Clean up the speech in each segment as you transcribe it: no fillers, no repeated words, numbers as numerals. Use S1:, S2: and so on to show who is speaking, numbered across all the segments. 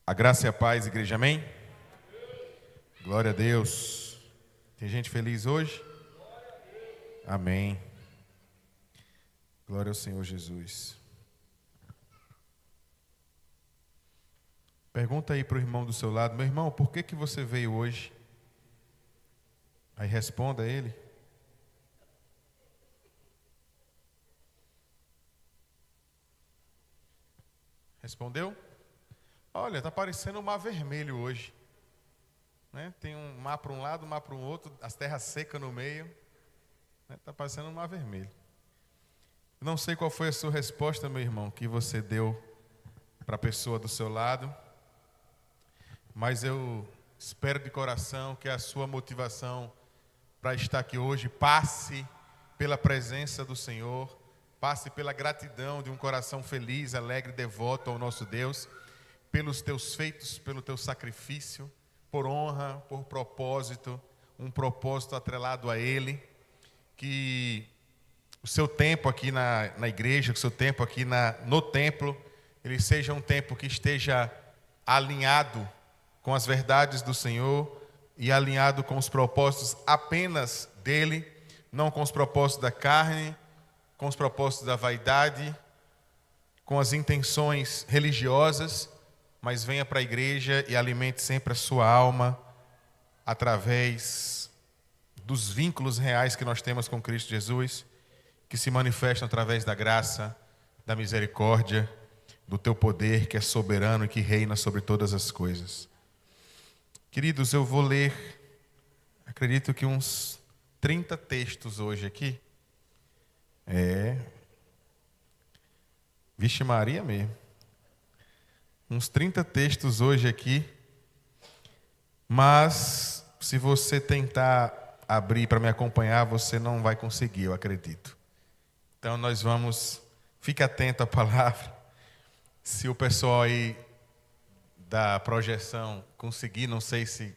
S1: A graça e a paz, igreja, amém? Glória a Deus. Tem gente feliz hoje? Amém. Glória ao Senhor Jesus. Pergunta aí para o irmão do seu lado: meu irmão, por que você veio hoje? Aí responda a ele. Respondeu? Olha, está parecendo um mar vermelho hoje, né? Tem um mar para um lado, um mar para um outro, as terras secas no meio, né? Está parecendo um mar vermelho. Não sei qual foi a sua resposta, meu irmão, que você deu para a pessoa do seu lado, mas eu espero de coração que a sua motivação para estar aqui hoje passe pela presença do Senhor, passe pela gratidão de um coração feliz, alegre, devoto ao nosso Deus, pelos teus feitos, pelo teu sacrifício, por honra, por propósito, um propósito atrelado a Ele, que o seu tempo aqui na igreja, que o seu tempo aqui no templo, ele seja um tempo que esteja alinhado com as verdades do Senhor e alinhado com os propósitos apenas dEle, não com os propósitos da carne, com os propósitos da vaidade, com as intenções religiosas, mas venha para a igreja e alimente sempre a sua alma através dos vínculos reais que nós temos com Cristo Jesus, que se manifestam através da graça, da misericórdia, do teu poder que é soberano e que reina sobre todas as coisas. Queridos, eu vou ler, acredito que uns 30 textos hoje aqui. Vixe Maria mesmo. Uns 30 textos hoje aqui, mas se você tentar abrir para me acompanhar, você não vai conseguir, eu acredito. Então nós vamos, fique atento à palavra. Se o pessoal aí da projeção conseguir, não sei se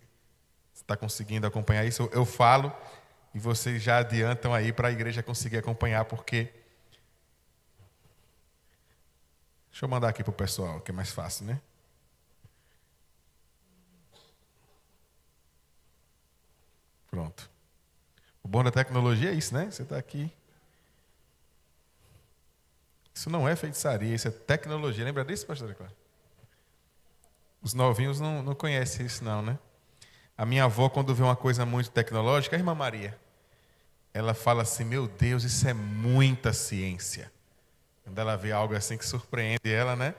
S1: está conseguindo acompanhar isso, eu falo e vocês já adiantam aí para a igreja conseguir acompanhar, porque... Deixa eu mandar aqui para o pessoal, que é mais fácil, né? Pronto. O bom da tecnologia é isso, né? Você está aqui. Isso não é feitiçaria, isso é tecnologia. Lembra disso, pastora Clara? Os novinhos não conhecem isso não, né? A minha avó, quando vê uma coisa muito tecnológica, a irmã Maria, ela fala assim: meu Deus, isso é muita ciência. Quando ela vê algo assim que surpreende ela, né?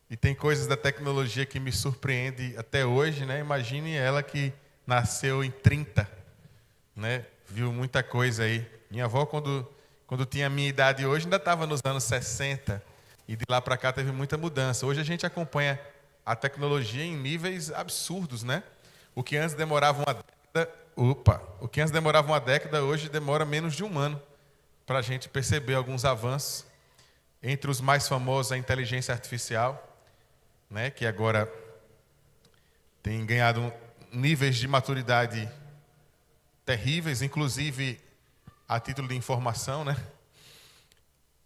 S1: E tem coisas da tecnologia que me surpreende até hoje, né? Imagine ela que nasceu em 30, né? Viu muita coisa aí. Minha avó, quando tinha a minha idade hoje, ainda estava nos anos 60. E de lá para cá teve muita mudança. Hoje a gente acompanha a tecnologia em níveis absurdos, né? O que antes demorava uma década, hoje demora menos de um ano para a gente perceber alguns avanços. Entre os mais famosos, a inteligência artificial, né, que agora tem ganhado níveis de maturidade terríveis, inclusive a título de informação, né?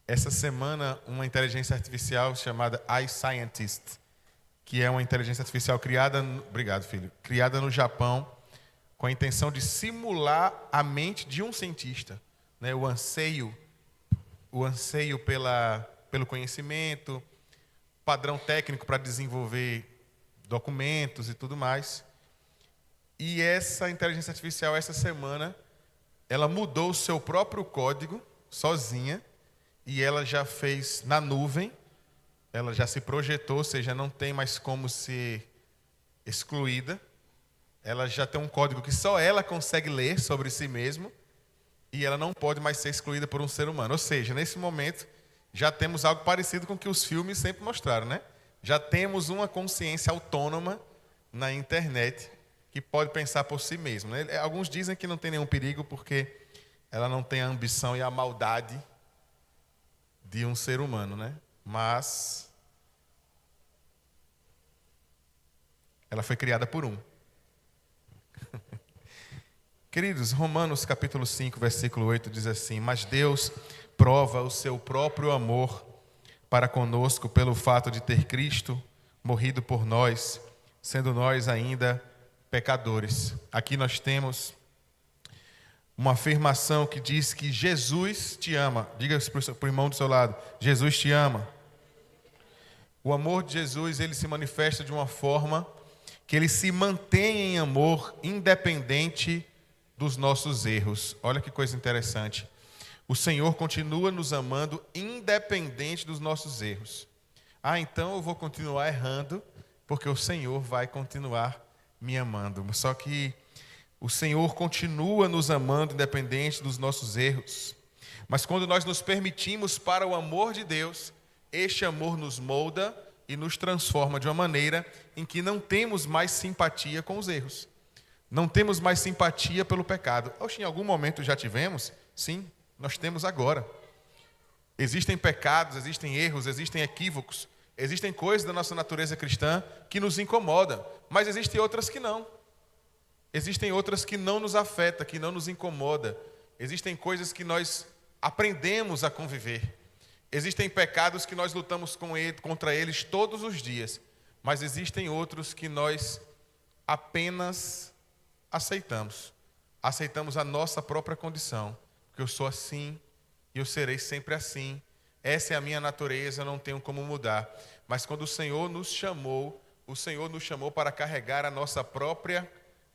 S1: Essa semana, uma inteligência artificial chamada iScientist, que é uma inteligência artificial criada no Japão, com a intenção de simular a mente de um cientista, né? O anseio pelo conhecimento, padrão técnico para desenvolver documentos e tudo mais. E essa inteligência artificial, essa semana, ela mudou o seu próprio código, sozinha, e ela já fez na nuvem, ela já se projetou, ou seja, não tem mais como ser excluída. Ela já tem um código que só ela consegue ler sobre si mesma, e ela não pode mais ser excluída por um ser humano. Ou seja, nesse momento, já temos algo parecido com o que os filmes sempre mostraram, né? Já temos uma consciência autônoma na internet que pode pensar por si mesma, né? Alguns dizem que não tem nenhum perigo porque ela não tem a ambição e a maldade de um ser humano, né? Mas ela foi criada por um. Queridos, Romanos capítulo 5, versículo 8 diz assim: mas Deus prova o seu próprio amor para conosco pelo fato de ter Cristo morrido por nós, sendo nós ainda pecadores. Aqui nós temos uma afirmação que diz que Jesus te ama. Diga para o irmão do seu lado: Jesus te ama. O amor de Jesus, ele se manifesta de uma forma que ele se mantém em amor independente dos nossos erros. Olha que coisa interessante. O Senhor continua nos amando independente dos nossos erros. Então eu vou continuar errando, porque o Senhor vai continuar me amando. Só que o Senhor continua nos amando independente dos nossos erros. Mas quando nós nos permitimos para o amor de Deus, este amor nos molda e nos transforma de uma maneira em que não temos mais simpatia com os erros. Não temos mais simpatia pelo pecado. Oxe, em algum momento já tivemos? Sim, nós temos agora. Existem pecados, existem erros, existem equívocos, existem coisas da nossa natureza cristã que nos incomodam, mas existem outras que não. Existem outras que não nos afetam, que não nos incomodam. Existem coisas que nós aprendemos a conviver. Existem pecados que nós lutamos contra eles todos os dias, mas existem outros que nós apenas aceitamos. Aceitamos a nossa própria condição, porque eu sou assim e eu serei sempre assim. Essa é a minha natureza, eu não tenho como mudar. Mas quando o Senhor nos chamou para carregar a nossa própria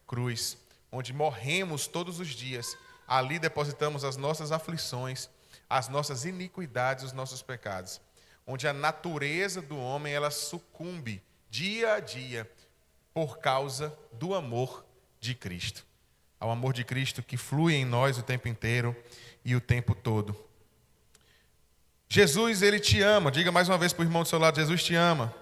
S1: cruz, onde morremos todos os dias. Ali depositamos as nossas aflições, as nossas iniquidades, os nossos pecados. Onde a natureza do homem, ela sucumbe dia a dia por causa do amor de Cristo. Ao amor de Cristo que flui em nós o tempo inteiro e o tempo todo. Jesus, ele te ama. Diga mais uma vez para o irmão do seu lado: Jesus te ama.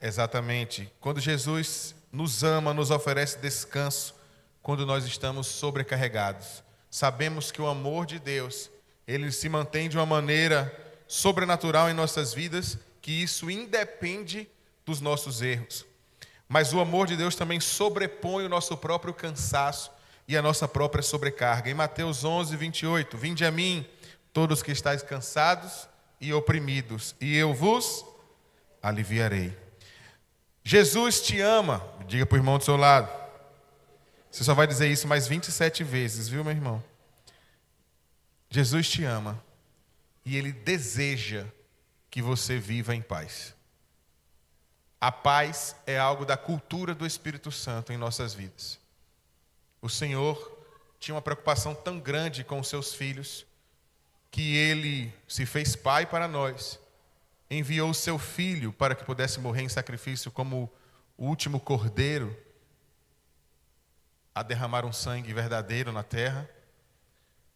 S1: Exatamente. Quando Jesus nos ama, nos oferece descanso quando nós estamos sobrecarregados. Sabemos que o amor de Deus, ele se mantém de uma maneira sobrenatural em nossas vidas, que isso independe dos nossos erros. Mas o amor de Deus também sobrepõe o nosso próprio cansaço e a nossa própria sobrecarga. Em Mateus 11, 28, vinde a mim, todos que estáis cansados e oprimidos, e eu vos aliviarei. Jesus te ama. Diga para o irmão do seu lado. Você só vai dizer isso mais 27 vezes, viu, meu irmão? Jesus te ama e Ele deseja que você viva em paz. A paz é algo da cultura do Espírito Santo em nossas vidas. O Senhor tinha uma preocupação tão grande com os seus filhos que Ele se fez pai para nós. Enviou o seu Filho para que pudesse morrer em sacrifício como o último cordeiro a derramar um sangue verdadeiro na terra.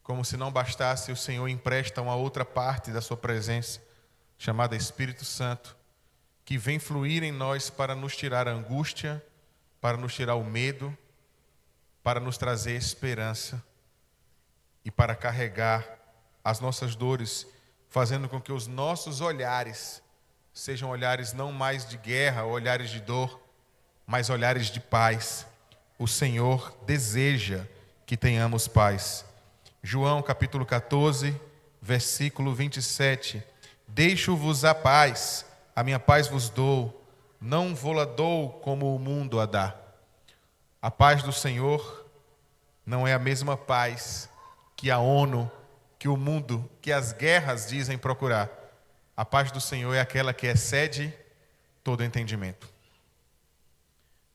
S1: Como se não bastasse, o Senhor empresta uma outra parte da sua presença, chamada Espírito Santo, que vem fluir em nós para nos tirar a angústia, para nos tirar o medo, para nos trazer esperança e para carregar as nossas dores, fazendo com que os nossos olhares sejam olhares não mais de guerra, olhares de dor, mas olhares de paz. O Senhor deseja que tenhamos paz. João capítulo 14, versículo 27. Deixo-vos a paz, a minha paz vos dou, não vou-la dou como o mundo a dá. A paz do Senhor não é a mesma paz que a ONU, que o mundo, que as guerras dizem procurar. A paz do Senhor é aquela que excede todo entendimento.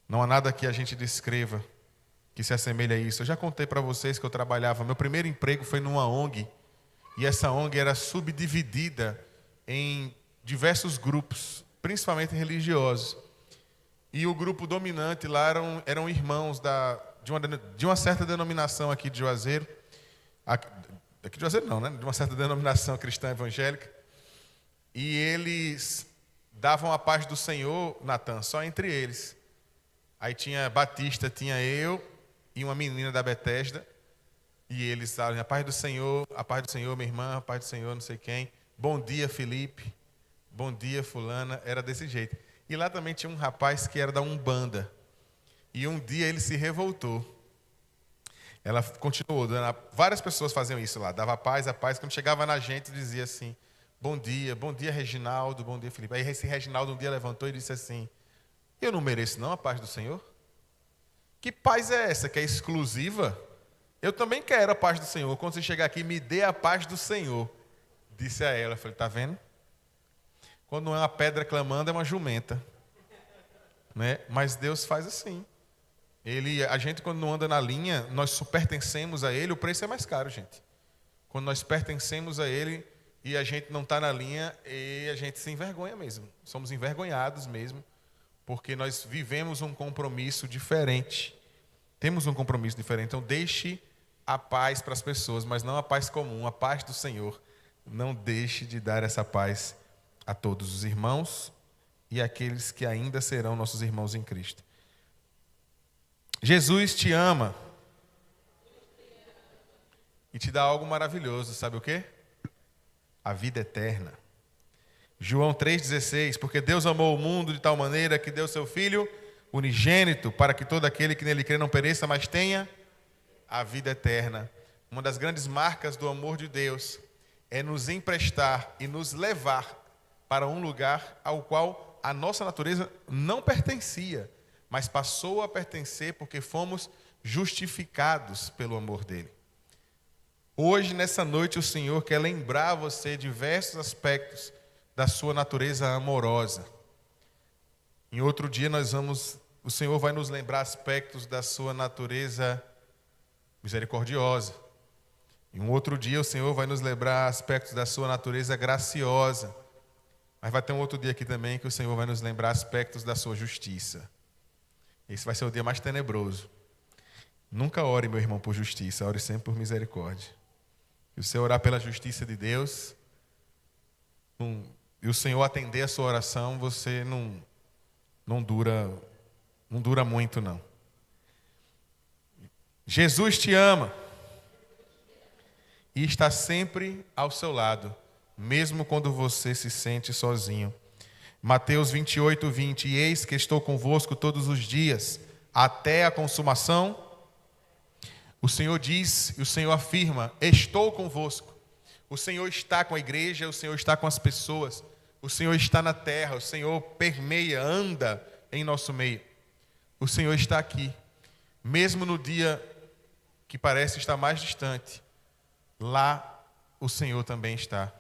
S1: Não há nada que a gente descreva que se assemelhe a isso. Eu já contei para vocês que eu trabalhava, meu primeiro emprego foi numa ONG, e essa ONG era subdividida em diversos grupos, principalmente religiosos. E o grupo dominante lá eram irmãos de uma certa denominação aqui de Juazeiro. Aqui de Juazeiro não, né? De uma certa denominação cristã evangélica. E eles davam a paz do Senhor, Natan, só entre eles. Aí tinha Batista, tinha eu e uma menina da Betesda. E eles falavam: a paz do Senhor, minha irmã, a paz do Senhor, não sei quem. Bom dia, Felipe. Bom dia, fulana. Era desse jeito. E lá também tinha um rapaz que era da Umbanda. E um dia ele se revoltou. Ela continuou, várias pessoas faziam isso lá, dava a paz, quando chegava na gente dizia assim: bom dia Reginaldo, bom dia Felipe. Aí esse Reginaldo um dia levantou e disse assim: eu não mereço não a paz do Senhor? Que paz é essa que é exclusiva? Eu também quero a paz do Senhor. Quando você chegar aqui, me dê a paz do Senhor. Disse a ela, eu falei, tá vendo? Quando não é uma pedra clamando, é uma jumenta. Né? Mas Deus faz assim. A gente quando não anda na linha, nós pertencemos a Ele, o preço é mais caro, gente. Quando nós pertencemos a Ele e a gente não está na linha, e a gente se envergonha mesmo. Somos envergonhados mesmo, porque nós vivemos um compromisso diferente. Temos um compromisso diferente. Então deixe a paz para as pessoas, mas não a paz comum, a paz do Senhor. Não deixe de dar essa paz a todos os irmãos e aqueles que ainda serão nossos irmãos em Cristo. Jesus te ama e te dá algo maravilhoso, sabe o quê? A vida eterna. João 3,16, porque Deus amou o mundo de tal maneira que deu seu Filho unigênito, para que todo aquele que nele crê não pereça, mas tenha a vida eterna. Uma das grandes marcas do amor de Deus é nos emprestar e nos levar para um lugar ao qual a nossa natureza não pertencia, mas passou a pertencer porque fomos justificados pelo amor dele. Hoje, nessa noite, o Senhor quer lembrar você diversos aspectos da sua natureza amorosa. Em outro dia o Senhor vai nos lembrar aspectos da sua natureza misericordiosa. Em um outro dia o Senhor vai nos lembrar aspectos da sua natureza graciosa. Mas vai ter um outro dia aqui também que o Senhor vai nos lembrar aspectos da sua justiça. Esse vai ser o dia mais tenebroso. Nunca ore, meu irmão, por justiça, ore sempre por misericórdia. Se você orar pela justiça de Deus, e o Senhor atender a sua oração, você não dura muito, não. Jesus te ama e está sempre ao seu lado, mesmo quando você se sente sozinho. Mateus 28:20, e eis que estou convosco todos os dias, até a consumação. O Senhor diz, e o Senhor afirma, estou convosco. O Senhor está com a igreja, o Senhor está com as pessoas, o Senhor está na terra, o Senhor permeia, anda em nosso meio. O Senhor está aqui, mesmo no dia que parece estar mais distante, lá o Senhor também está.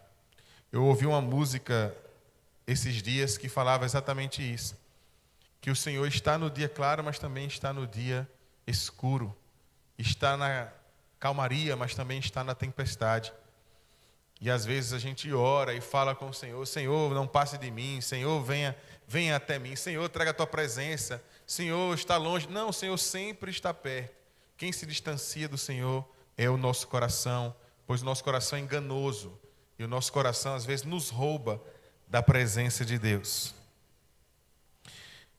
S1: Eu ouvi uma música esses dias que falava exatamente isso, que o Senhor está no dia claro, mas também está no dia escuro, está na calmaria, mas também está na tempestade. E às vezes a gente ora e fala com o Senhor, Senhor, não passe de mim, Senhor, venha até mim, Senhor, traga a tua presença, Senhor, está longe. Não, o Senhor sempre está perto. Quem se distancia do Senhor é o nosso coração, pois o nosso coração é enganoso e o nosso coração às vezes nos rouba da presença de Deus.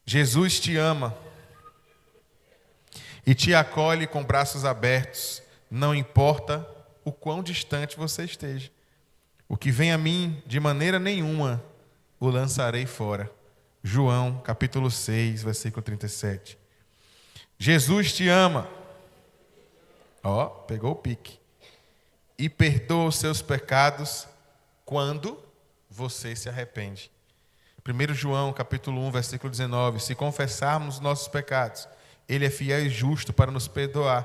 S1: Jesus te ama e te acolhe com braços abertos, não importa o quão distante você esteja. O que vem a mim, de maneira nenhuma, o lançarei fora. João, capítulo 6, versículo 37. Jesus te ama. Pegou o pique. E perdoa os seus pecados quando você se arrepende. 1 João, capítulo 1, versículo 19. Se confessarmos nossos pecados, Ele é fiel e justo para nos perdoar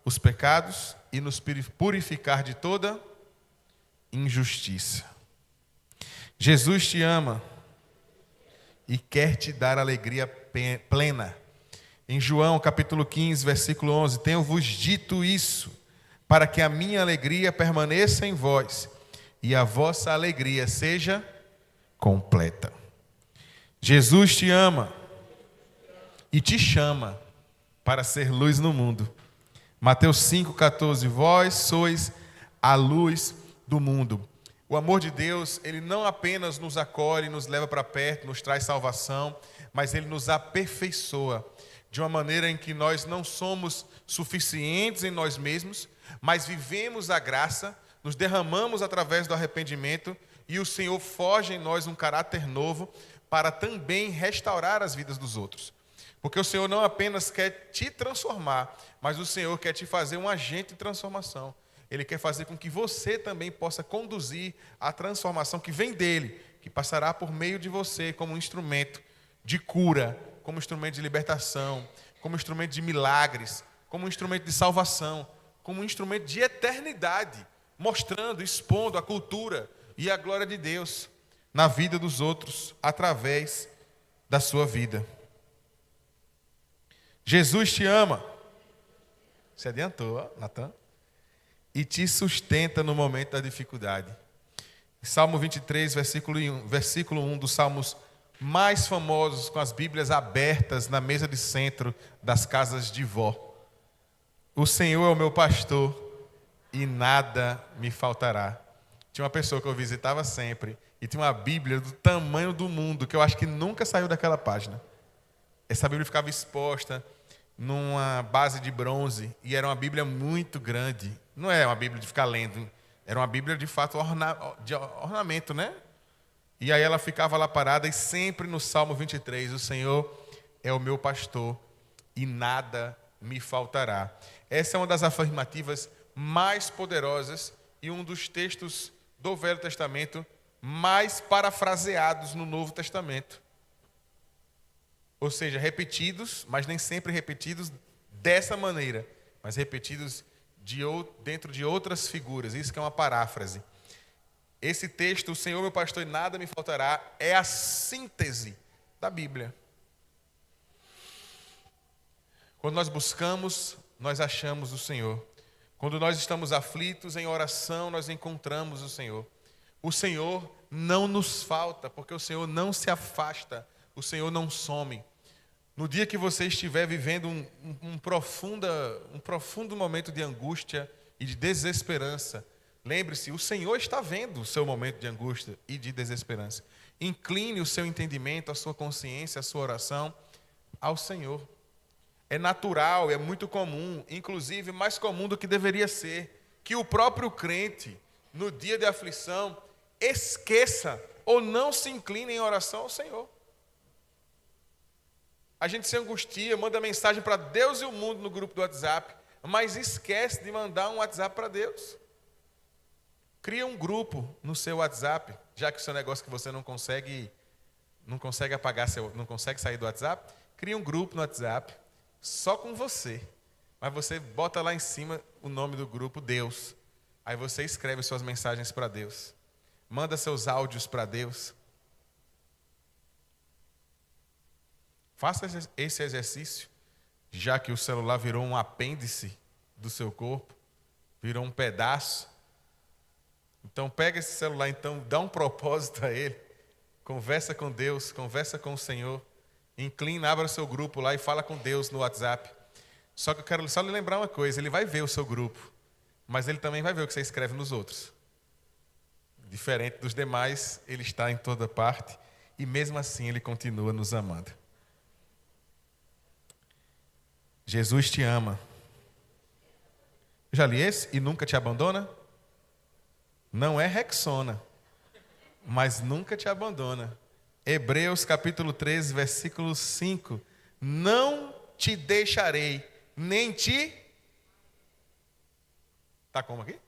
S1: os pecados e nos purificar de toda injustiça. Jesus te ama e quer te dar alegria plena. Em João, capítulo 15, versículo 11, tenho-vos dito isso, para que a minha alegria permaneça em vós e a vossa alegria seja completa. Jesus te ama e te chama para ser luz no mundo. Mateus 5,14, vós sois a luz do mundo. O amor de Deus, Ele não apenas nos acolhe, nos leva para perto, nos traz salvação, mas Ele nos aperfeiçoa de uma maneira em que nós não somos suficientes em nós mesmos, mas vivemos a graça, nos derramamos através do arrependimento e o Senhor forja em nós um caráter novo para também restaurar as vidas dos outros. Porque o Senhor não apenas quer te transformar, mas o Senhor quer te fazer um agente de transformação. Ele quer fazer com que você também possa conduzir a transformação que vem dele, que passará por meio de você como um instrumento de cura, como um instrumento de libertação, como um instrumento de milagres, como um instrumento de salvação, como um instrumento de eternidade, mostrando, expondo a cultura e a glória de Deus na vida dos outros, através da sua vida. Jesus te ama. Se adiantou, ó, Natan. E te sustenta no momento da dificuldade. Salmo 23, versículo 1 dos salmos mais famosos, com as Bíblias abertas na mesa de centro das casas de vó. O Senhor é o meu pastor e nada me faltará. Tinha uma pessoa que eu visitava sempre e tinha uma Bíblia do tamanho do mundo, que eu acho que nunca saiu daquela página. Essa Bíblia ficava exposta numa base de bronze e era uma Bíblia muito grande. Não é uma Bíblia de ficar lendo, era uma Bíblia de fato de ornamento, né? E aí ela ficava lá parada e sempre no Salmo 23, o Senhor é o meu pastor e nada me faltará. Essa é uma das afirmativas mais poderosas e um dos textos do Velho Testamento mais parafraseados no Novo Testamento. Ou seja, repetidos, mas nem sempre repetidos dessa maneira, mas repetidos dentro de outras figuras. Isso que é uma paráfrase. Esse texto, o Senhor meu pastor e nada me faltará, é a síntese da Bíblia. Quando nós buscamos, nós achamos o Senhor. Quando nós estamos aflitos, em oração, nós encontramos o Senhor. O Senhor não nos falta, porque o Senhor não se afasta, o Senhor não some. No dia que você estiver vivendo um profundo momento de angústia e de desesperança, lembre-se, o Senhor está vendo o seu momento de angústia e de desesperança. Incline o seu entendimento, a sua consciência, a sua oração ao Senhor. É natural, é muito comum, inclusive mais comum do que deveria ser, que o próprio crente, no dia de aflição, esqueça ou não se incline em oração ao Senhor. A gente se angustia, manda mensagem para Deus e o mundo no grupo do WhatsApp, mas esquece de mandar um WhatsApp para Deus. Cria um grupo no seu WhatsApp, já que o seu negócio que você não consegue apagar, não consegue sair do WhatsApp, cria um grupo no WhatsApp, só com você. Mas você bota lá em cima o nome do grupo, Deus. Aí você escreve suas mensagens para Deus. Manda seus áudios para Deus. Faça esse exercício, já que o celular virou um apêndice do seu corpo, virou um pedaço. Então pega esse celular, então dá um propósito a ele, conversa com Deus, conversa com o Senhor, inclina, abra o seu grupo lá e fala com Deus no WhatsApp. Só que eu quero só lhe lembrar uma coisa, ele vai ver o seu grupo, mas ele também vai ver o que você escreve nos outros. Diferente dos demais, ele está em toda parte e mesmo assim ele continua nos amando. Jesus te ama. Já li esse? E nunca te abandona? Não é Rexona, mas nunca te abandona. Hebreus capítulo 13, versículo 5. Não te deixarei, nem te... Está como aqui?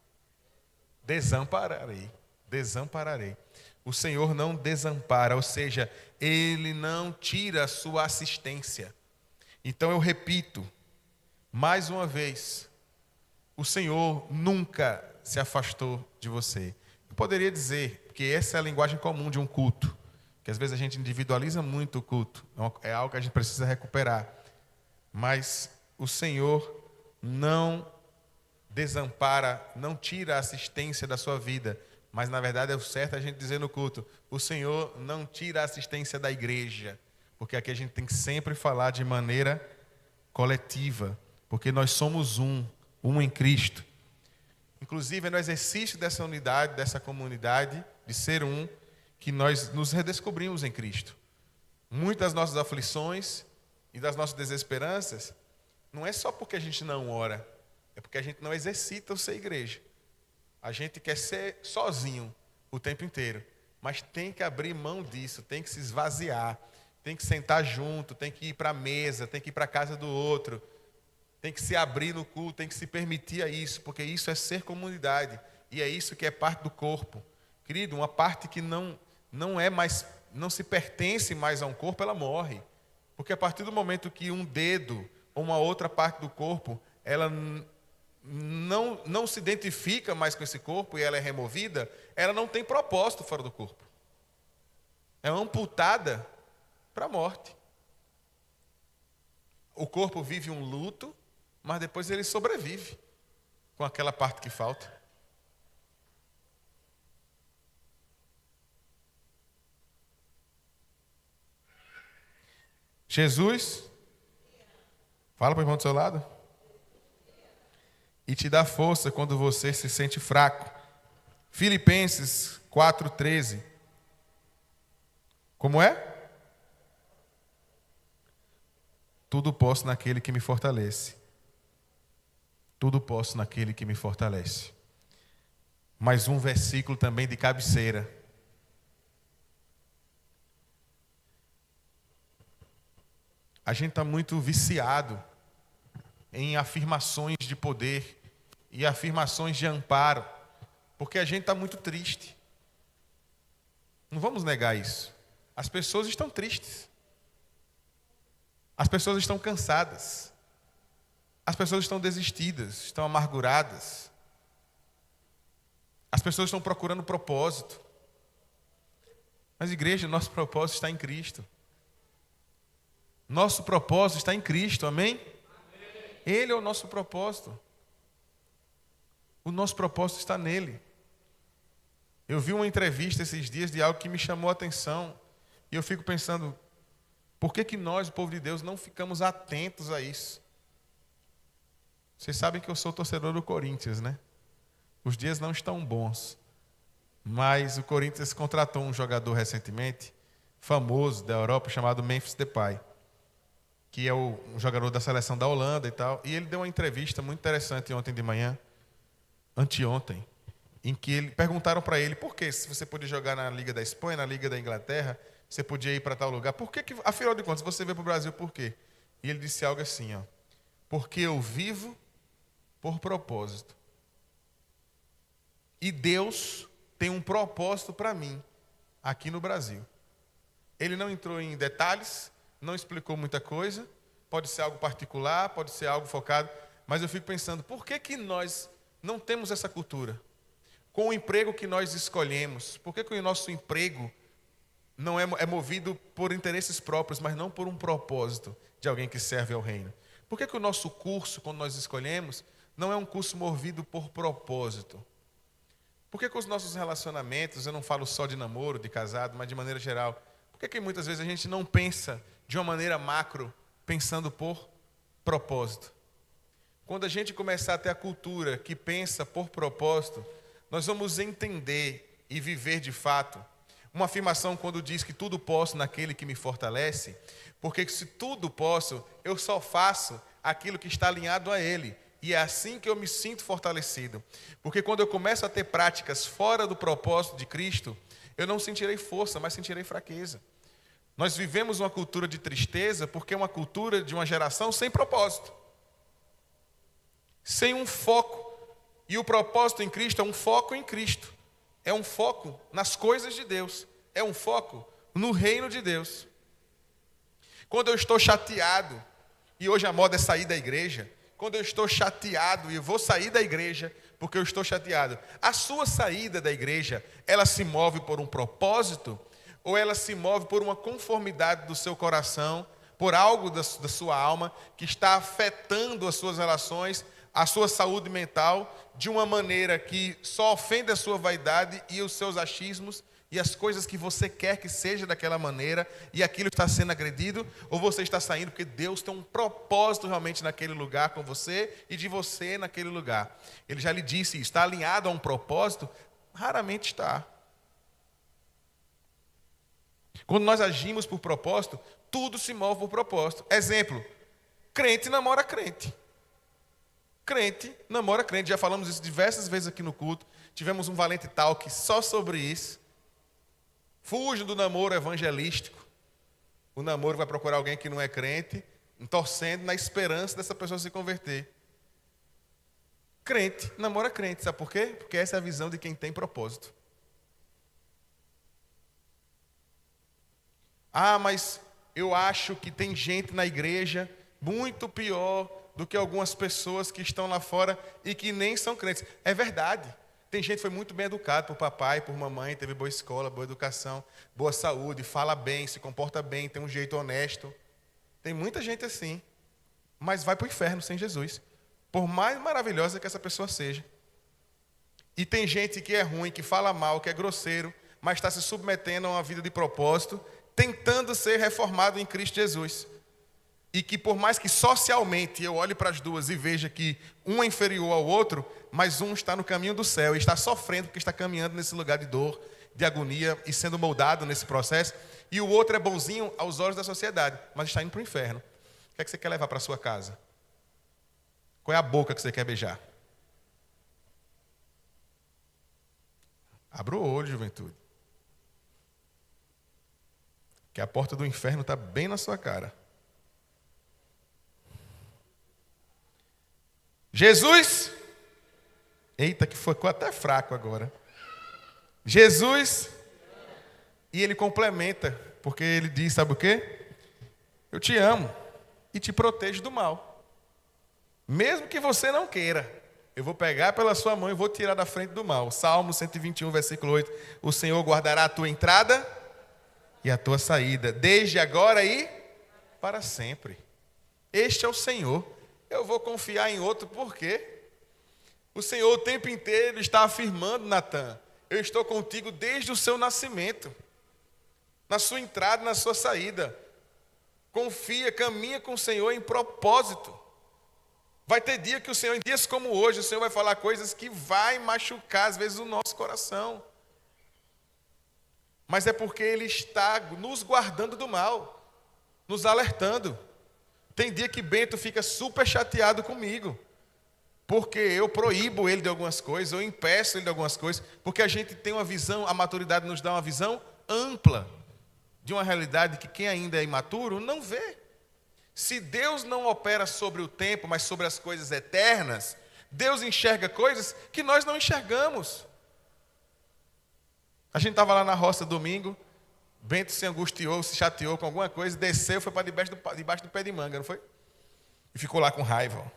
S1: Desampararei. Desampararei. O Senhor não desampara, ou seja, Ele não tira a sua assistência. Então eu repito, mais uma vez, o Senhor nunca se afastou de você. Eu poderia dizer, porque essa é a linguagem comum de um culto, que às vezes a gente individualiza muito o culto, é algo que a gente precisa recuperar. Mas o Senhor não desampara, não tira a assistência da sua vida, mas na verdade é o certo a gente dizer no culto, o Senhor não tira a assistência da igreja, porque aqui a gente tem que sempre falar de maneira coletiva, porque nós somos um em Cristo. Inclusive é no exercício dessa unidade, dessa comunidade, de ser um, que nós nos redescobrimos em Cristo. Muitas das nossas aflições e das nossas desesperanças, não é só porque a gente não ora, é porque a gente não exercita o ser igreja. A gente quer ser sozinho o tempo inteiro, mas tem que abrir mão disso, tem que se esvaziar, tem que sentar junto, tem que ir para a mesa, tem que ir para a casa do outro, tem que se abrir no culto, tem que se permitir a isso, porque isso é ser comunidade, e é isso que é parte do corpo. Querido, uma parte que não é mais, não se pertence mais a um corpo, ela morre. Porque a partir do momento que um dedo ou uma outra parte do corpo, ela não se identifica mais com esse corpo e ela é removida, ela não tem propósito fora do corpo. É amputada para a morte. O corpo vive um luto, mas depois ele sobrevive com aquela parte que falta. Jesus, fala para o irmão do seu lado, e te dá força quando você se sente fraco. Filipenses 4,13. Como é? Tudo posso naquele que me fortalece. Tudo posso naquele que me fortalece. Mais um versículo também de cabeceira. A gente está muito viciado em afirmações de poder e afirmações de amparo, porque a gente está muito triste. Não vamos negar isso. As pessoas estão tristes. As pessoas estão cansadas. As pessoas estão desistidas, estão amarguradas. As pessoas estão procurando propósito. Mas, igreja, nosso propósito está em Cristo. Nosso propósito está em Cristo, amém? Amém. Ele é o nosso propósito. O nosso propósito está nele. Eu vi uma entrevista esses dias de algo que me chamou a atenção. E eu fico pensando, por que nós, o povo de Deus, não ficamos atentos a isso? Vocês sabem que eu sou torcedor do Corinthians, né? Os dias não estão bons. Mas o Corinthians contratou um jogador recentemente, famoso da Europa, chamado Memphis Depay, que é um jogador da seleção da Holanda e tal. E ele deu uma entrevista muito interessante ontem de manhã, anteontem, em que perguntaram para ele por que, se você podia jogar na Liga da Espanha, na Liga da Inglaterra, você podia ir para tal lugar. Por que, afinal de contas, você veio para o Brasil por quê? E ele disse algo assim, ó, porque eu vivo por propósito. E Deus tem um propósito para mim aqui no Brasil. Ele não entrou em detalhes, não explicou muita coisa, pode ser algo particular, pode ser algo focado, mas eu fico pensando, por que nós não temos essa cultura? Com o emprego que nós escolhemos, por que o nosso emprego não é movido por interesses próprios, mas não por um propósito de alguém que serve ao reino? Por que o nosso curso, quando nós escolhemos, não é um curso movido por propósito? Por que os nossos relacionamentos, eu não falo só de namoro, de casado, mas de maneira geral, por que muitas vezes a gente não pensa de uma maneira macro, pensando por propósito? Quando a gente começar a ter a cultura que pensa por propósito, nós vamos entender e viver de fato. Uma afirmação quando diz que tudo posso naquele que me fortalece, porque se tudo posso, eu só faço aquilo que está alinhado a Ele. E é assim que eu me sinto fortalecido. Porque quando eu começo a ter práticas fora do propósito de Cristo, eu não sentirei força, mas sentirei fraqueza. Nós vivemos uma cultura de tristeza porque é uma cultura de uma geração sem propósito. Sem um foco. E o propósito em Cristo é um foco em Cristo. É um foco nas coisas de Deus. É um foco no reino de Deus. Quando eu estou chateado, e hoje a moda é sair da igreja, quando eu estou chateado e eu vou sair da igreja porque eu estou chateado, a sua saída da igreja, ela se move por um propósito ou ela se move por uma conformidade do seu coração, por algo da sua alma que está afetando as suas relações, a sua saúde mental, de uma maneira que só ofende a sua vaidade e os seus achismos e as coisas que você quer que seja daquela maneira e aquilo está sendo agredido, ou você está saindo porque Deus tem um propósito realmente naquele lugar com você e de você naquele lugar. Ele já lhe disse, está alinhado a um propósito? Raramente está. Quando nós agimos por propósito, tudo se move por propósito. Exemplo, crente namora crente. Crente namora crente. Já falamos isso diversas vezes aqui no culto. Tivemos um Valente Talk só sobre isso. Fuja do namoro evangelístico. O namoro vai procurar alguém que não é crente torcendo na esperança dessa pessoa se converter. Crente namora crente, sabe por quê? Porque essa é a visão de quem tem propósito. Ah, mas eu acho que tem gente na igreja muito pior do que algumas pessoas que estão lá fora e que nem são crentes. É verdade. Tem gente que foi muito bem educado por papai, por mamãe, teve boa escola, boa educação, boa saúde, fala bem, se comporta bem, tem um jeito honesto. Tem muita gente assim, mas vai para o inferno sem Jesus, por mais maravilhosa que essa pessoa seja. E tem gente que é ruim, que fala mal, que é grosseiro, mas está se submetendo a uma vida de propósito, tentando ser reformado em Cristo Jesus. E que por mais que socialmente eu olhe para as duas e veja que um é inferior ao outro, mas um está no caminho do céu e está sofrendo porque está caminhando nesse lugar de dor, de agonia e sendo moldado nesse processo, e o outro é bonzinho aos olhos da sociedade, mas está indo para o inferno. O que é que você quer levar para a sua casa? Qual é a boca que você quer beijar? Abra o olho, juventude. Que a porta do inferno está bem na sua cara. Jesus, eita, que ficou até fraco agora. Jesus, e ele complementa, porque ele diz, sabe o quê? Eu te amo e te protejo do mal. Mesmo que você não queira, eu vou pegar pela sua mão e vou tirar da frente do mal. Salmo 121, versículo 8. O Senhor guardará a tua entrada e a tua saída, desde agora e para sempre. Este é o Senhor. Eu vou confiar em outro, por quê? O Senhor o tempo inteiro está afirmando, Natan, eu estou contigo desde o seu nascimento, na sua entrada, na sua saída. Confia, caminha com o Senhor em propósito. Vai ter dia que o Senhor, em dias como hoje, o Senhor vai falar coisas que vai machucar, às vezes, o nosso coração. Mas é porque Ele está nos guardando do mal, nos alertando. Tem dia que Bento fica super chateado comigo, porque eu proíbo ele de algumas coisas, eu impeço ele de algumas coisas, porque a gente tem uma visão, a maturidade nos dá uma visão ampla de uma realidade que quem ainda é imaturo não vê. Se Deus não opera sobre o tempo, mas sobre as coisas eternas, Deus enxerga coisas que nós não enxergamos. A gente estava lá na roça domingo, Bento se angustiou, se chateou com alguma coisa, desceu, foi para debaixo do pé de manga, não foi? E ficou lá com raiva, ó,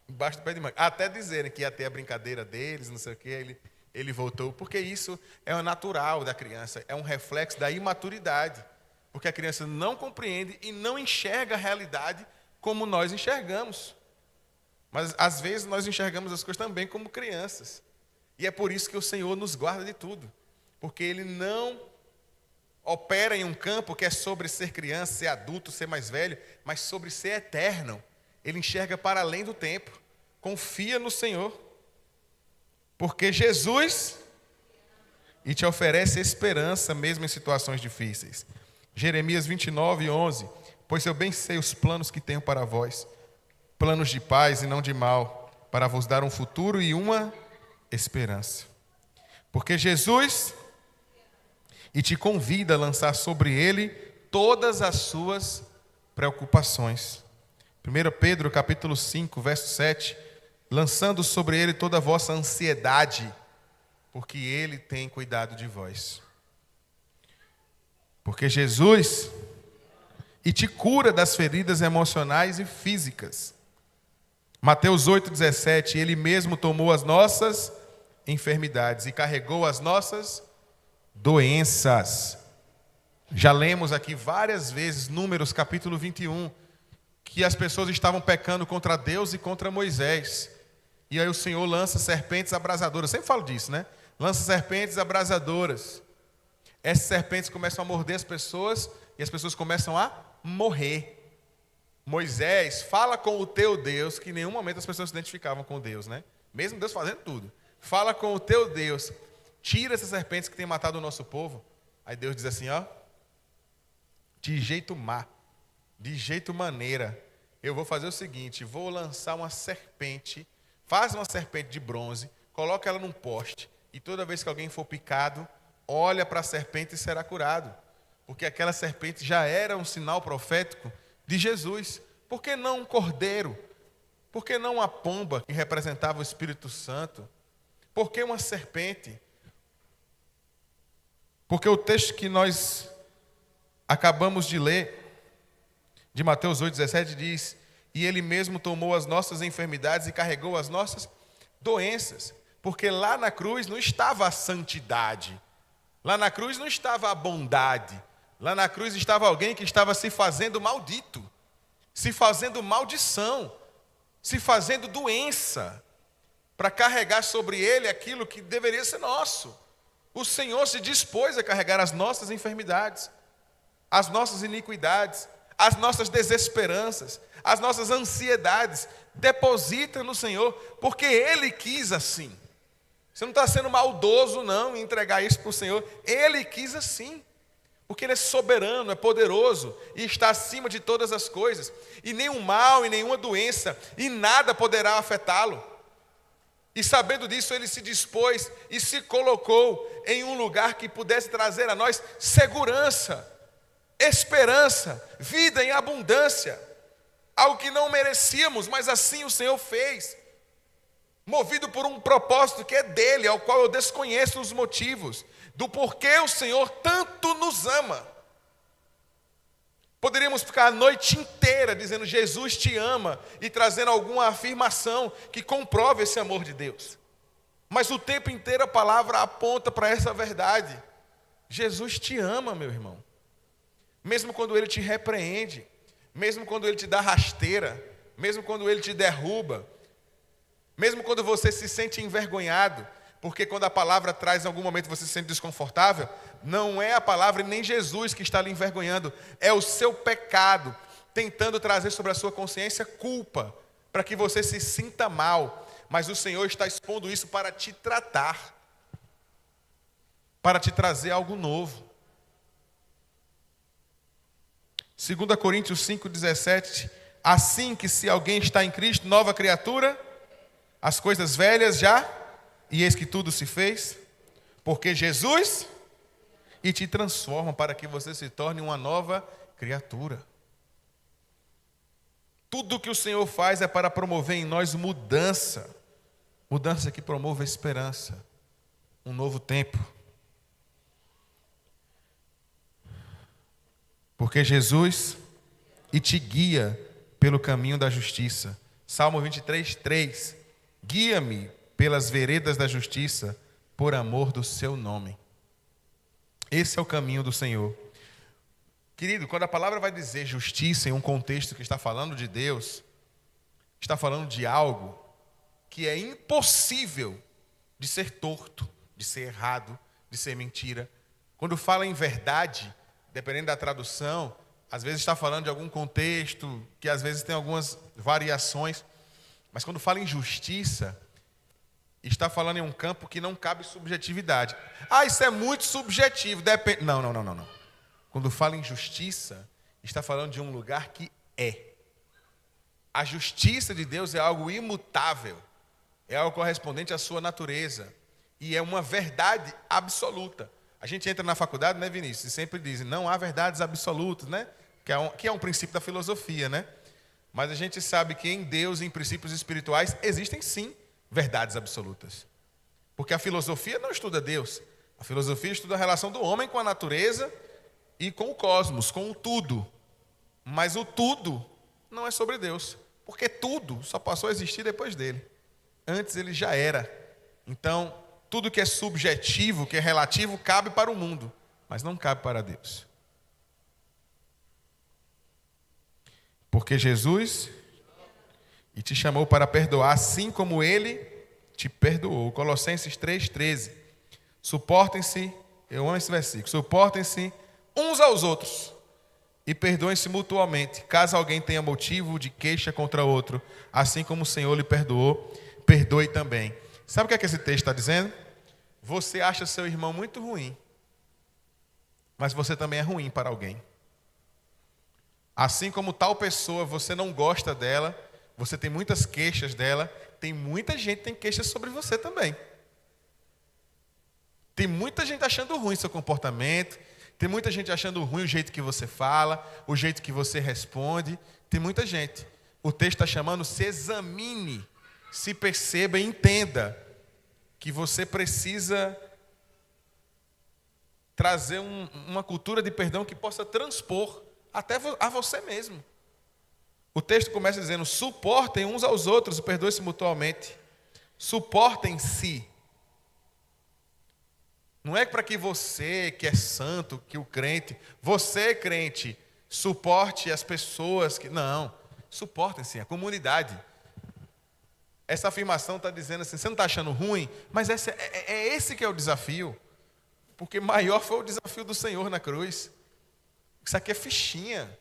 S1: embaixo do pé de manga. Até dizerem que ia ter a brincadeira deles, não sei o quê, ele voltou. Porque isso é o natural da criança, é um reflexo da imaturidade. Porque a criança não compreende e não enxerga a realidade como nós enxergamos. Mas às vezes nós enxergamos as coisas também como crianças. E é por isso que o Senhor nos guarda de tudo. Porque Ele não opera em um campo que é sobre ser criança, ser adulto, ser mais velho, mas sobre ser eterno. Ele enxerga para além do tempo. Confia no Senhor. Porque Jesus e te oferece esperança mesmo em situações difíceis. Jeremias 29, 11. Pois eu bem sei os planos que tenho para vós, planos de paz e não de mal, para vos dar um futuro e uma esperança. Porque Jesus e te convida a lançar sobre ele todas as suas preocupações. 1 Pedro capítulo 5, verso 7, lançando sobre ele toda a vossa ansiedade, porque ele tem cuidado de vós. Porque Jesus e te cura das feridas emocionais e físicas. Mateus 8,17, ele mesmo tomou as nossas enfermidades e carregou as nossas doenças. Já lemos aqui várias vezes, Números capítulo 21, que as pessoas estavam pecando contra Deus e contra Moisés. E aí o Senhor lança serpentes abrasadoras. Eu sempre falo disso, né? Lança serpentes abrasadoras. Essas serpentes começam a morder as pessoas e as pessoas começam a morrer. Moisés fala com o teu Deus, que em nenhum momento as pessoas se identificavam com Deus, né? Mesmo Deus fazendo tudo. Fala com o teu Deus, tira essas serpentes que têm matado o nosso povo. Aí Deus diz assim, ó, de jeito má, de jeito maneira, eu vou fazer o seguinte, vou lançar uma serpente, faz uma serpente de bronze, coloca ela num poste, e toda vez que alguém for picado, olha para a serpente e será curado. Porque aquela serpente já era um sinal profético de Jesus. Por que não um cordeiro? Por que não uma pomba que representava o Espírito Santo? Por que uma serpente? Porque o texto que nós acabamos de ler, de Mateus 8,17, diz: e Ele mesmo tomou as nossas enfermidades e carregou as nossas doenças. Porque lá na cruz não estava a santidade, lá na cruz não estava a bondade, lá na cruz estava alguém que estava se fazendo maldito, se fazendo maldição, se fazendo doença, para carregar sobre ele aquilo que deveria ser nosso. O Senhor se dispôs a carregar as nossas enfermidades, as nossas iniquidades, as nossas desesperanças, as nossas ansiedades. Deposita no Senhor, porque Ele quis assim. Você não está sendo maldoso não em entregar isso para o Senhor. Ele quis assim, porque Ele é soberano, é poderoso e está acima de todas as coisas. E nenhum mal e nenhuma doença e nada poderá afetá-lo. E sabendo disso, Ele se dispôs e se colocou em um lugar que pudesse trazer a nós segurança, esperança, vida em abundância. Algo que não merecíamos, mas assim o Senhor fez. Movido por um propósito que é dele, ao qual eu desconheço os motivos, do porquê o Senhor tanto nos ama. Poderíamos ficar a noite inteira dizendo Jesus te ama e trazendo alguma afirmação que comprove esse amor de Deus. Mas o tempo inteiro a palavra aponta para essa verdade. Jesus te ama, meu irmão. Mesmo quando Ele te repreende, mesmo quando Ele te dá rasteira, mesmo quando Ele te derruba, mesmo quando você se sente envergonhado, porque quando a palavra traz em algum momento você se sente desconfortável, não é a palavra e nem Jesus que está lhe envergonhando, é o seu pecado, tentando trazer sobre a sua consciência culpa, para que você se sinta mal, mas o Senhor está expondo isso para te tratar, para te trazer algo novo. 2 Coríntios 5,17, assim que se alguém está em Cristo, nova criatura, as coisas velhas já, e eis que tudo se fez, porque Jesus e te transforma para que você se torne uma nova criatura. Tudo que o Senhor faz é para promover em nós mudança, mudança que promove a esperança, um novo tempo. Porque Jesus e te guia pelo caminho da justiça. Salmo 23, 3. Guia-me pelas veredas da justiça, por amor do seu nome. Esse é o caminho do Senhor. Querido, quando a palavra vai dizer justiça em um contexto que está falando de Deus, está falando de algo que é impossível de ser torto, de ser errado, de ser mentira. Quando fala em verdade, dependendo da tradução, às vezes está falando de algum contexto, que às vezes tem algumas variações. Mas quando fala em justiça, está falando em um campo que não cabe subjetividade. Ah, isso é muito subjetivo, depende. Não. Quando fala em justiça, está falando de um lugar que é. A justiça de Deus é algo imutável, é algo correspondente à sua natureza, e é uma verdade absoluta. A gente entra na faculdade, né, Vinícius, e sempre dizem, não há verdades absolutas, né? Que é um princípio da filosofia, né? Mas a gente sabe que em Deus, em princípios espirituais, existem sim verdades absolutas. Porque a filosofia não estuda Deus. A filosofia estuda a relação do homem com a natureza e com o cosmos, com o tudo. Mas o tudo não é sobre Deus. Porque tudo só passou a existir depois dele. Antes ele já era. Então, tudo que é subjetivo, que é relativo, cabe para o mundo, mas não cabe para Deus. Porque Jesus e te chamou para perdoar, assim como Ele te perdoou. Colossenses 3,13. Suportem-se, eu amo esse versículo, suportem-se uns aos outros e perdoem-se mutuamente, caso alguém tenha motivo de queixa contra outro, assim como o Senhor lhe perdoou, perdoe também. Sabe o que é que esse texto está dizendo? Você acha seu irmão muito ruim, mas você também é ruim para alguém. Assim como tal pessoa, você não gosta dela, você tem muitas queixas dela, tem muita gente que tem queixas sobre você também. Tem muita gente achando ruim seu comportamento, Tem muita gente achando ruim o jeito que você fala, o jeito que você responde. Tem muita gente. O texto está chamando, se examine, se perceba e entenda que você precisa trazer uma cultura de perdão que possa transpor até a você mesmo. O texto começa dizendo, suportem uns aos outros e perdoem-se mutuamente. Suportem-se. Não é para que você, que é santo, que o crente, você, crente, suporte as pessoas que... Não, suportem-se, a comunidade. Essa afirmação está dizendo assim, você não está achando ruim? Mas esse que é o desafio. Porque maior foi o desafio do Senhor na cruz. Isso aqui é fichinha.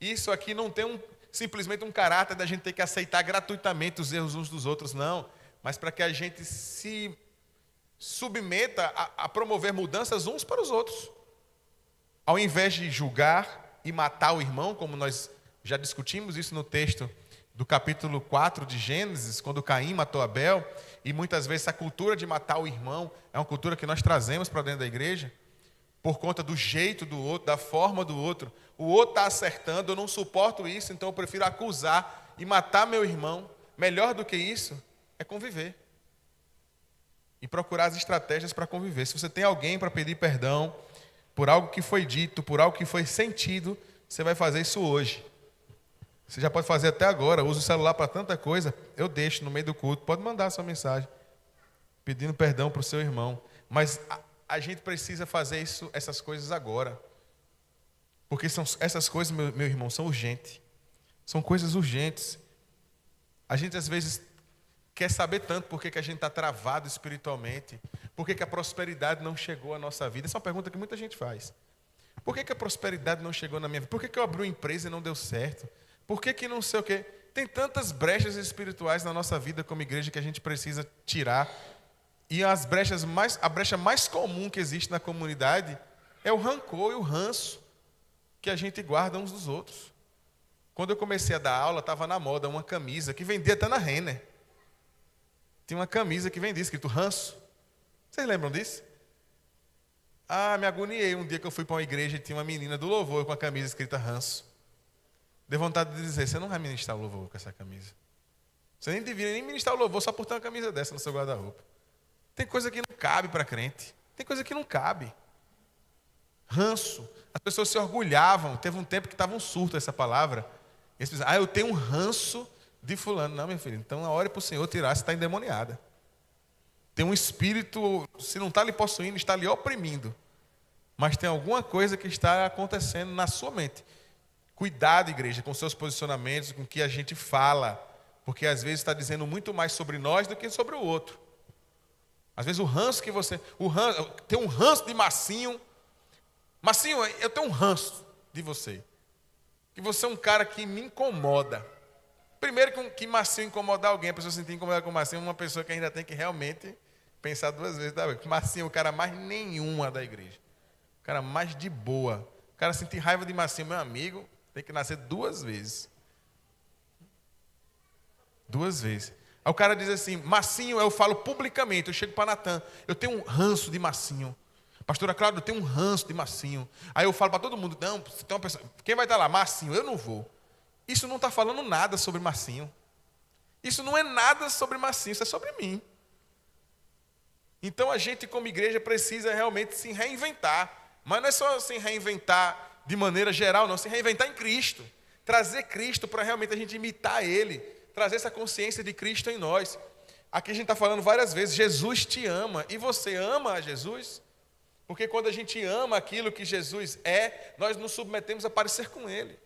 S1: Isso aqui não tem simplesmente um caráter da gente ter que aceitar gratuitamente os erros uns dos outros, não. Mas para que a gente se submeta a promover mudanças uns para os outros. Ao invés de julgar e matar o irmão, como nós já discutimos isso no texto do capítulo 4 de Gênesis, quando Caim matou Abel, e muitas vezes essa cultura de matar o irmão é uma cultura que nós trazemos para dentro da igreja, por conta do jeito do outro, da forma do outro. O outro está acertando, eu não suporto isso, então eu prefiro acusar e matar meu irmão. Melhor do que isso é conviver. E procurar as estratégias para conviver. Se você tem alguém para pedir perdão por algo que foi dito, por algo que foi sentido, você vai fazer isso hoje. Você já pode fazer até agora, usa o celular para tanta coisa, eu deixo no meio do culto, pode mandar a sua mensagem, pedindo perdão para o seu irmão. Mas a gente precisa fazer essas coisas agora. Porque essas coisas, meu irmão, são urgentes. São coisas urgentes. A gente às vezes quer saber tanto por que a gente está travado espiritualmente, por que a prosperidade não chegou à nossa vida. Essa é uma pergunta que muita gente faz. Por que a prosperidade não chegou na minha vida? Por que eu abri uma empresa e não deu certo? Por que não sei o quê? Tem tantas brechas espirituais na nossa vida como igreja que a gente precisa tirar. E a brecha mais comum que existe na comunidade é o rancor e o ranço que a gente guarda uns dos outros. Quando eu comecei a dar aula, estava na moda uma camisa que vendia até na Renner. Tinha uma camisa que vendia escrito ranço. Vocês lembram disso? Me agoniei um dia que eu fui para uma igreja e tinha uma menina do louvor com a camisa escrita ranço. Deu vontade de dizer, você não vai ministrar o louvor com essa camisa. Você nem deveria nem ministrar o louvor só por ter uma camisa dessa no seu guarda-roupa. Tem coisa que não cabe para crente. Tem coisa que não cabe. Ranço. As pessoas se orgulhavam. Teve um tempo que estava um surto essa palavra. Eles pensavam, eu tenho um ranço de fulano. Não, meu filho, então ore para o Senhor tirar, você está endemoniada. Tem um espírito, se não está lhe possuindo, está lhe oprimindo. Mas tem alguma coisa que está acontecendo na sua mente. Cuidado, igreja, com seus posicionamentos, com o que a gente fala. Porque às vezes está dizendo muito mais sobre nós do que sobre o outro. Às vezes o ranço que você... tem um ranço de Massinho. Massinho, eu tenho um ranço de você. Que você é um cara que me incomoda. Primeiro que Massinho incomodar alguém, a pessoa se sentir incomodada com Massinho, é uma pessoa que ainda tem que realmente pensar duas vezes. Massinho é o cara mais nenhuma da igreja. O cara mais de boa. O cara sentir raiva de Massinho, meu amigo, tem que nascer 2 vezes. 2 vezes. Aí o cara diz assim, Massinho, eu falo publicamente, eu chego para Natan, eu tenho um ranço de Massinho. Pastora Cláudia, eu tenho um ranço de Massinho. Aí eu falo para todo mundo, não, tem uma pessoa, quem vai estar lá? Massinho, eu não vou. Isso não está falando nada sobre Massinho. Isso não é nada sobre Massinho, isso é sobre mim. Então a gente como igreja precisa realmente se reinventar. Mas não é só se reinventar de maneira geral, não. Se reinventar em Cristo. Trazer Cristo para realmente a gente imitar Ele. Trazer essa consciência de Cristo em nós. Aqui a gente está falando várias vezes, Jesus te ama. E você ama a Jesus? Porque quando a gente ama aquilo que Jesus é, nós nos submetemos a parecer com Ele.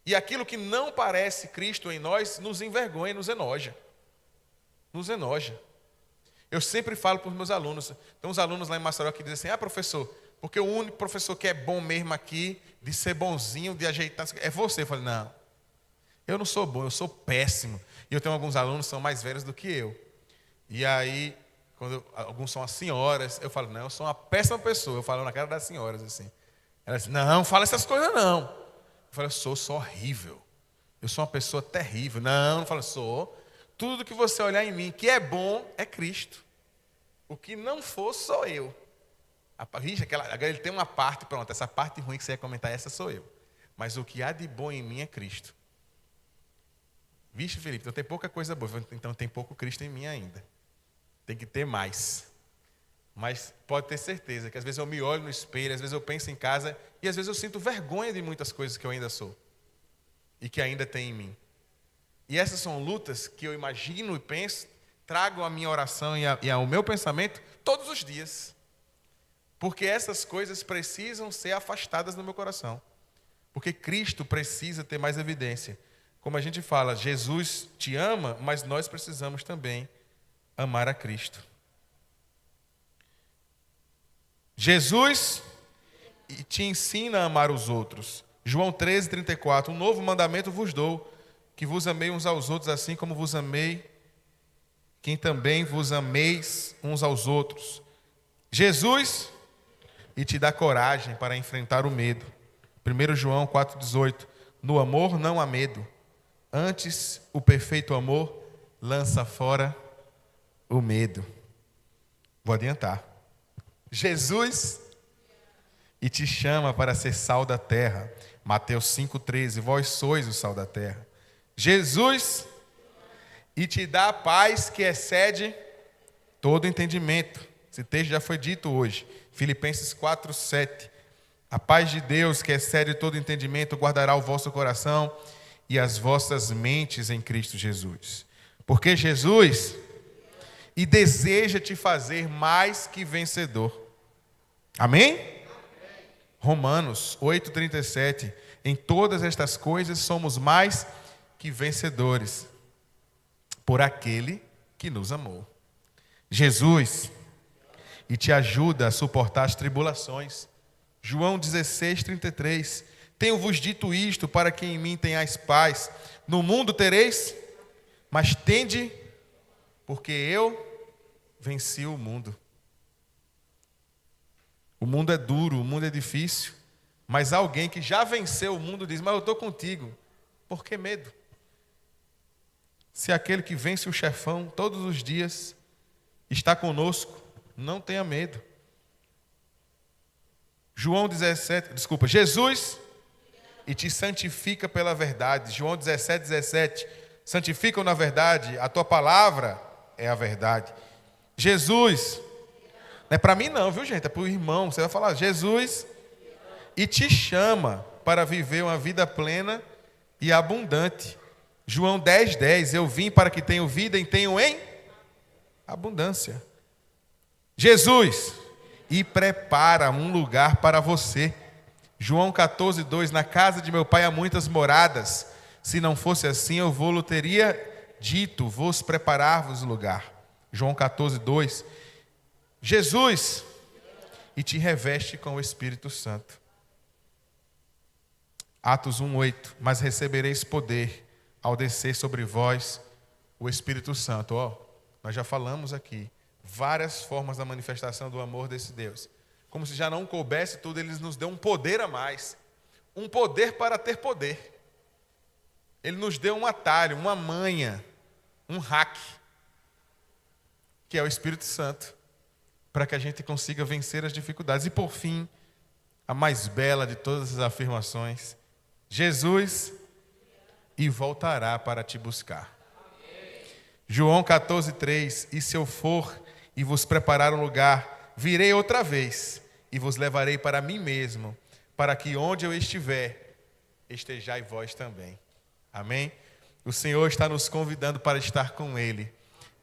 S1: E aquilo que não parece Cristo em nós, nos envergonha, nos enoja. Nos enoja. Eu sempre falo para os meus alunos, tem uns alunos lá em Maceió que dizem assim, professor, porque o único professor que é bom mesmo aqui, de ser bonzinho, de ajeitar, é você. Eu falei, não, eu não sou bom, eu sou péssimo. E eu tenho alguns alunos que são mais velhos do que eu. E aí, alguns são as senhoras, eu falo, não, eu sou uma péssima pessoa. Eu falo na cara das senhoras assim. Elas dizem, não, fala essas coisas não. Eu falo, eu sou horrível. Eu sou uma pessoa terrível. Não falo, sou. Tudo que você olhar em mim que é bom é Cristo. O que não for, sou eu. Vixe, agora ele tem uma parte, pronto, essa parte ruim que você ia comentar, essa sou eu. Mas o que há de bom em mim é Cristo. Vixe, Felipe, então tem pouca coisa boa, então tem pouco Cristo em mim ainda. Tem que ter mais. Mas pode ter certeza que às vezes eu me olho no espelho, às vezes eu penso em casa e às vezes eu sinto vergonha de muitas coisas que eu ainda sou e que ainda tem em mim. E essas são lutas que eu imagino e penso, trago a minha oração e ao meu pensamento todos os dias. Porque essas coisas precisam ser afastadas do meu coração. Porque Cristo precisa ter mais evidência. Como a gente fala, Jesus te ama, mas nós precisamos também amar a Cristo. Jesus te ensina a amar os outros. João 13:34. Um novo mandamento vos dou, que vos amei uns aos outros, assim como vos amei, quem também vos ameis uns aos outros. Jesus e te dá coragem para enfrentar o medo. 1 João 4:18. No amor não há medo. Antes, o perfeito amor lança fora o medo. Vou adiantar. Jesus e te chama para ser sal da terra. Mateus 5:13. Vós sois o sal da terra. Jesus e te dá a paz que excede todo entendimento. Esse texto já foi dito hoje. Filipenses 4:7. A paz de Deus que excede todo entendimento guardará o vosso coração e as vossas mentes em Cristo Jesus. Porque Jesus e deseja te fazer mais que vencedor. Amém? Romanos 8:37. Em todas estas coisas somos mais que vencedores por aquele que nos amou. Jesus e te ajuda a suportar as tribulações. João 16:33. Tenho-vos dito isto para que em mim tenhais paz. No mundo tereis, mas tende, porque eu venci o mundo. O mundo é duro, o mundo é difícil, mas alguém que já venceu o mundo diz, mas eu estou contigo. Por que medo? Se aquele que vence o chefão todos os dias está conosco, não tenha medo. Jesus e te santifica pela verdade. João 17:17. Santifica-o na verdade, a tua palavra é a verdade. Jesus, não é para mim não, viu gente? É para o irmão. Você vai falar, Jesus e te chama para viver uma vida plena e abundante. João 10:10. Eu vim para que tenham vida e tenham em abundância. Jesus e prepara um lugar para você. João 14:2. Na casa de meu pai há muitas moradas. Se não fosse assim, eu vou-lo teria dito, vos preparar-vos lugar. João 14:2. Jesus e te reveste com o Espírito Santo. Atos 1:8. Mas recebereis poder ao descer sobre vós o Espírito Santo. Nós já falamos aqui várias formas da manifestação do amor desse Deus. Como se já não coubesse tudo, ele nos deu um poder a mais. Um poder para ter poder. Ele nos deu um atalho, uma manha, um hack, que é o Espírito Santo, para que a gente consiga vencer as dificuldades. E por fim, a mais bela de todas as afirmações, Jesus e voltará para te buscar. João 14:3. E se eu for e vos preparar um lugar, virei outra vez e vos levarei para mim mesmo, para que onde eu estiver, estejai vós também. Amém? O Senhor está nos convidando para estar com Ele,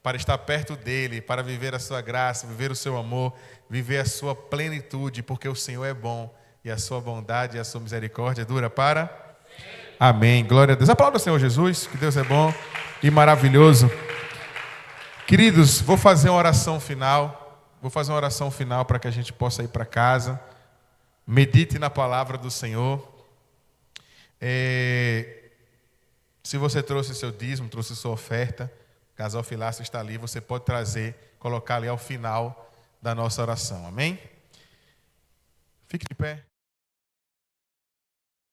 S1: para estar perto dEle, para viver a sua graça, viver o seu amor, viver a sua plenitude, porque o Senhor é bom e a sua bondade e a sua misericórdia dura para... Amém. Glória a Deus. Aplauda o Senhor Jesus, que Deus é bom e maravilhoso. Queridos, vou fazer uma oração final. Para que a gente possa ir para casa. Medite na palavra do Senhor. Se você trouxe seu dízimo, trouxe sua oferta, o casal Filácio está ali, você pode trazer, colocar ali ao final da nossa oração. Amém? Fique de pé.